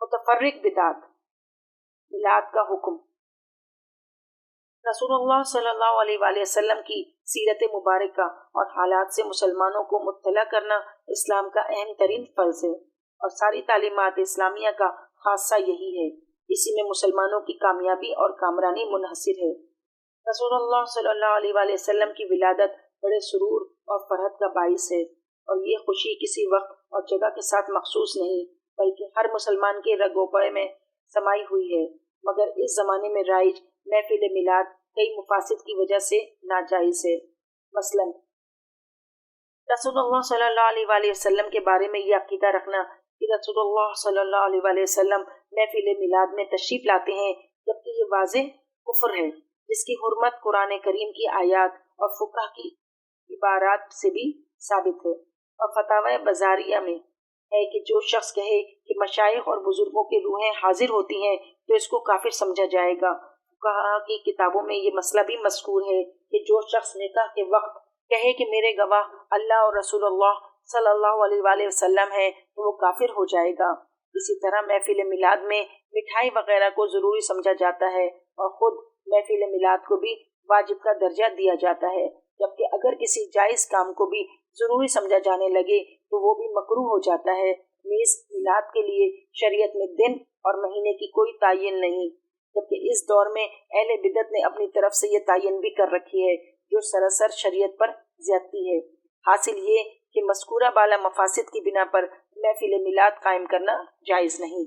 متفرق بدعت۔ میلاد کا حکم۔ رسول اللہ صلی اللہ علیہ وآلہ وسلم کی سیرت مبارکہ اور حالات سے مسلمانوں کو مطلع کرنا اسلام کا اہم ترین فرض ہے، اور ساری تعلیمات اسلامیہ کا خاصہ یہی ہے۔ اسی میں مسلمانوں کی کامیابی اور کامرانی منحصر ہے۔ رسول اللہ صلی اللہ علیہ وآلہ وسلم کی ولادت بڑے سرور اور فرحت کا باعث ہے، اور یہ خوشی کسی وقت اور جگہ کے ساتھ مخصوص نہیں بلکہ ہر مسلمان کے رگ و پے میں سمائی ہوئی ہے۔ مگر اس زمانے میں رائج محفل میلاد کئی مفاسد کی وجہ سے ناجائز ہے۔ مثلا رسول اللہ صلی اللہ علیہ وآلہ وسلم کے بارے میں یہ عقیدہ رکھنا کہ رسول اللہ صلی اللہ علیہ وآلہ وسلم محفل میلاد میں تشریف لاتے ہیں، جبکہ یہ واضح کفر ہے، جس کی حرمت قرآن کریم کی آیات اور فقہ کی عبارات سے بھی ثابت ہے۔ اور فتاوی بزاریہ میں ہے کہ جو شخص کہے کہ مشائخ اور بزرگوں کی روحیں حاضر ہوتی ہیں تو اس کو کافر سمجھا جائے گا۔ فقہا کی کتابوں میں یہ مسئلہ بھی مذکور ہے کہ جو شخص نکاح کے وقت کہے کہ میرے گواہ اللہ اور رسول اللہ صلی اللہ علیہ وآلہ وسلم ہیں تو وہ کافر ہو جائے گا۔ اسی طرح محفل میلاد میں مٹھائی وغیرہ کو ضروری سمجھا جاتا ہے، اور خود محفل میلاد کو بھی واجب کا درجہ دیا جاتا ہے، جبکہ اگر کسی جائز کام کو بھی ضروری سمجھا جانے لگے تو وہ بھی مکروہ ہو جاتا ہے۔ نیز میلاد کے لیے شریعت میں دن اور مہینے کی کوئی تعین نہیں، جبکہ اس دور میں اہل بدعت نے اپنی طرف سے یہ تعین بھی کر رکھی ہے، جو سراسر شریعت پر زیادتی ہے۔ حاصل یہ کہ مذکورہ بالا مفاسد کی بنا پر محفل میلاد قائم کرنا جائز نہیں۔